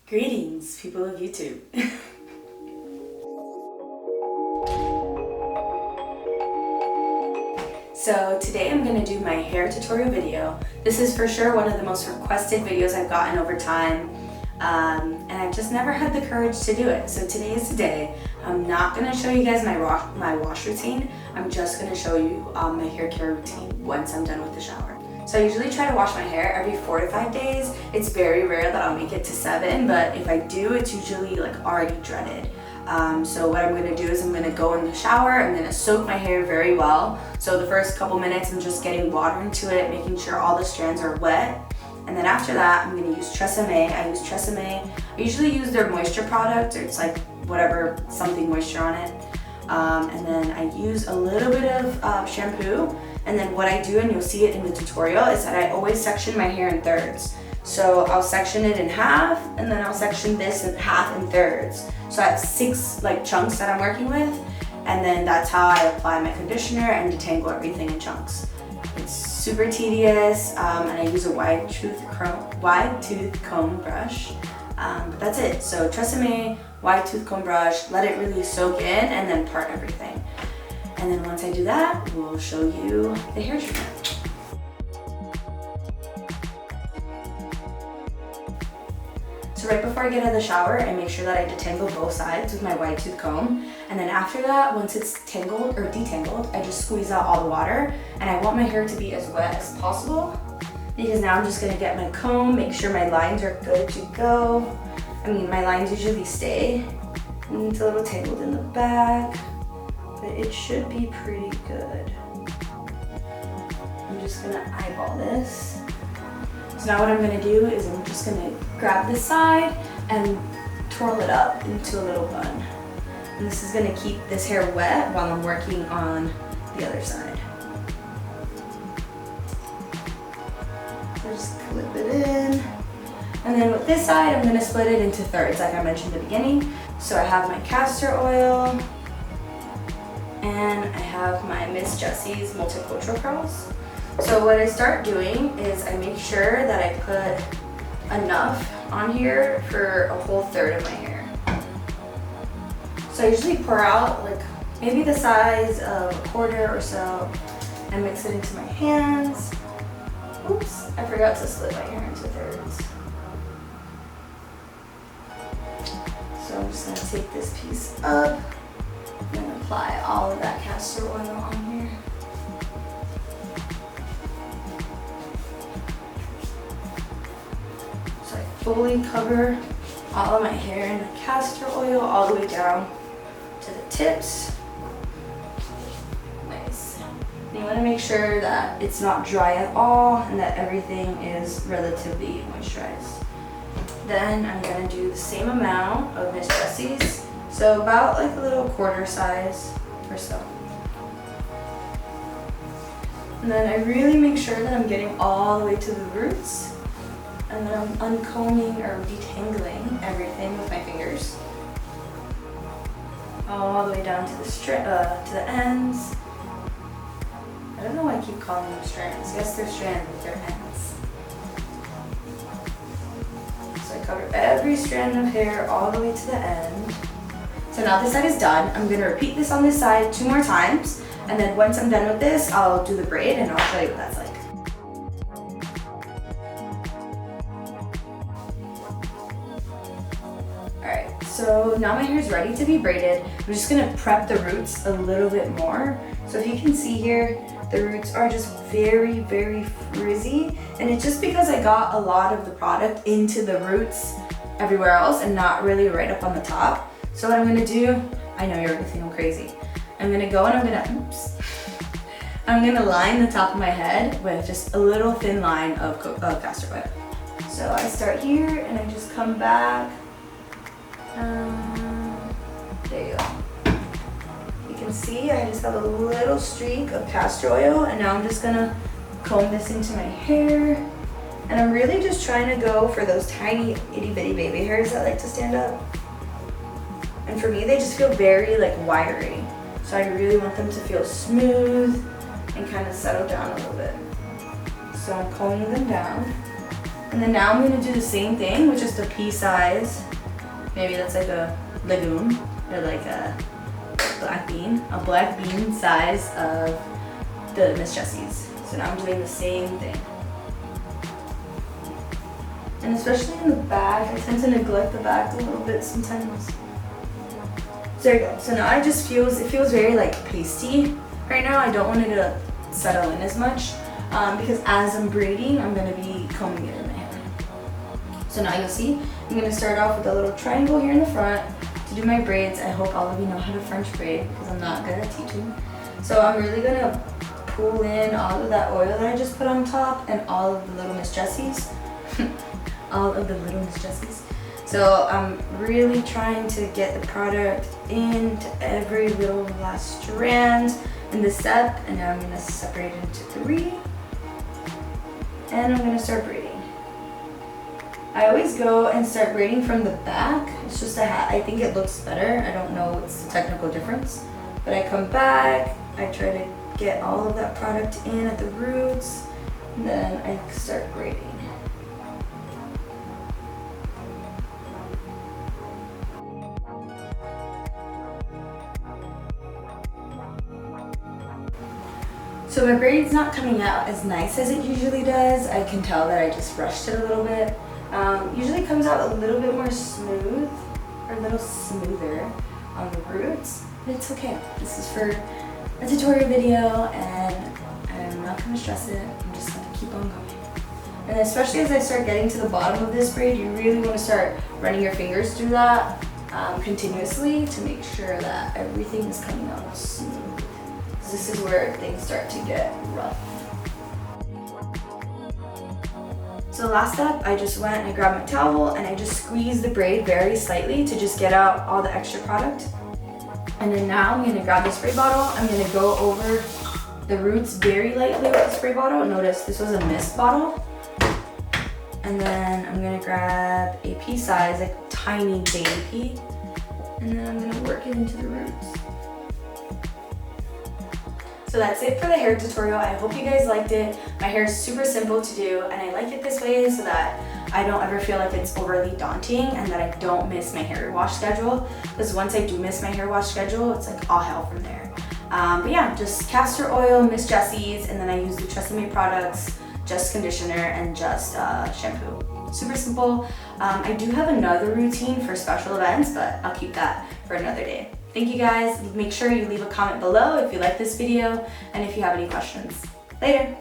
Greetings, people of YouTube. So today I'm going to do my hair tutorial video. This is for sure one of the most requested videos I've gotten over time, and I've just never had the courage to do it. So today is the day. I'm not going to show you guys my wash routine. I'm just going to show you my hair care routine once I'm done with the shower. So I usually try to wash my hair every 4 to 5 days. It's very rare that I'll make it to 7, but if I do, it's usually like already dreaded. So what I'm gonna do is I'm gonna go in the shower, I'm gonna soak my hair very well. So the first couple minutes I'm just getting water into it, making sure all the strands are wet. And then after that, I'm gonna use TRESemme. I use TRESemme. I usually use their moisture product, or it's like whatever, something moisture on it. And then I use a little bit of shampoo. And then what I do, and you'll see it in the tutorial, is that I always section my hair in thirds. So I'll section it in half, and then I'll section this in half and thirds. So I have 6 like chunks that I'm working with, and then that's how I apply my conditioner and detangle everything in chunks. It's super tedious, and I use a wide tooth comb brush. But that's it. So TRESemme, wide tooth comb brush, let it really soak in, and then part everything. And then once I do that, we'll show you the hair treatment. So right before I get out of the shower, I make sure that I detangle both sides with my wide tooth comb. And then after that, once it's tangled or detangled, I just squeeze out all the water. And I want my hair to be as wet as possible, because now I'm just gonna get my comb, make sure my lines are good to go. I mean, my lines usually stay. It's a little tangled in the back, but it should be pretty good. I'm just gonna eyeball this. So now what I'm gonna do is I'm just gonna grab this side and twirl it up into a little bun. And this is gonna keep this hair wet while I'm working on the other side. So just clip it in. And then with this side, I'm gonna split it into thirds like I mentioned at the beginning. So I have my castor oil, and I have my Miss Jessie's Multicultural curls. So what I start doing is I make sure that I put enough on here for a whole third of my hair. So I usually pour out like maybe the size of a quarter or so and mix it into my hands. Oops, I forgot to split my hair into thirds. So I'm just gonna take this piece up and apply all of that castor oil on here. So I fully cover all of my hair in the castor oil all the way down to the tips. Nice. And you want to make sure that it's not dry at all and that everything is relatively moisturized. Then I'm going to do the same amount of Miss Jessie's. So about like a little quarter size or so. And then I really make sure that I'm getting all the way to the roots. And then I'm uncombing or detangling everything with my fingers. All the way down to the ends. I don't know why I keep calling them strands. I guess they're strands, but they're ends. So I cover every strand of hair all the way to the end. So now this side is done. I'm gonna repeat this on this side 2 more times, and then once I'm done with this, I'll do the braid and I'll show you what that's like. Alright, so now my hair is ready to be braided. I'm just gonna prep the roots a little bit more. So if you can see here, the roots are just very, very frizzy, and it's just because I got a lot of the product into the roots everywhere else and not really right up on the top. So what I'm gonna do, I know you're gonna think I'm crazy. I'm gonna go and I'm gonna line the top of my head with just a little thin line of castor oil. So I start here and I just come back. There you go. You can see I just have a little streak of castor oil, and now I'm just gonna comb this into my hair. And I'm really just trying to go for those tiny itty bitty baby hairs that like to stand up. And for me, they just feel very like wiry. So I really want them to feel smooth and kind of settle down a little bit. So I'm combing them down. And then now I'm gonna do the same thing with just a pea size. Maybe that's like a legume or like a black bean size of the Miss Jessie's. So now I'm doing the same thing. And especially in the back, I tend to neglect the back a little bit sometimes. So there you go. So now it feels very like pasty right now. I don't want it to settle in as much because as I'm braiding, I'm gonna be combing it in my hair. So now you'll see, I'm gonna start off with a little triangle here in the front to do my braids. I hope all of you know how to French braid because I'm not good at teaching. So I'm really gonna pull in all of that oil that I just put on top and all of the little Miss Jessie's. All of the little Miss Jessie's. So I'm really trying to get the product into every little last strand in this step, and now I'm gonna separate it into 3, and I'm gonna start braiding. I always go and start braiding from the back. It's just I think it looks better. I don't know what's the technical difference, but I come back, I try to get all of that product in at the roots, and then I start braiding. So my braid's not coming out as nice as it usually does. I can tell that I just rushed it a little bit. Usually comes out a little bit more smooth, or a little smoother on the roots, but it's okay. This is for a tutorial video and I'm not gonna stress it. I'm just gonna keep on going. And especially as I start getting to the bottom of this braid, you really wanna start running your fingers through that continuously to make sure that everything is coming out smooth. This is where things start to get rough. So the last step, I just went and I grabbed my towel and I just squeezed the braid very slightly to just get out all the extra product. And then now I'm gonna grab the spray bottle. I'm gonna go over the roots very lightly with the spray bottle. Notice this was a mist bottle. And then I'm gonna grab a pea size, like tiny baby pea. And then I'm gonna work it into the roots. So that's it for the hair tutorial. I hope you guys liked it. My hair is super simple to do and I like it this way so that I don't ever feel like it's overly daunting and that I don't miss my hair wash schedule. Because once I do miss my hair wash schedule, it's like all hell from there. But yeah, just castor oil, Miss Jessie's, and then I use the TRESemme products, just conditioner and just shampoo. Super simple. I do have another routine for special events, but I'll keep that for another day. Thank you guys. Make sure you leave a comment below if you like this video and if you have any questions. Later.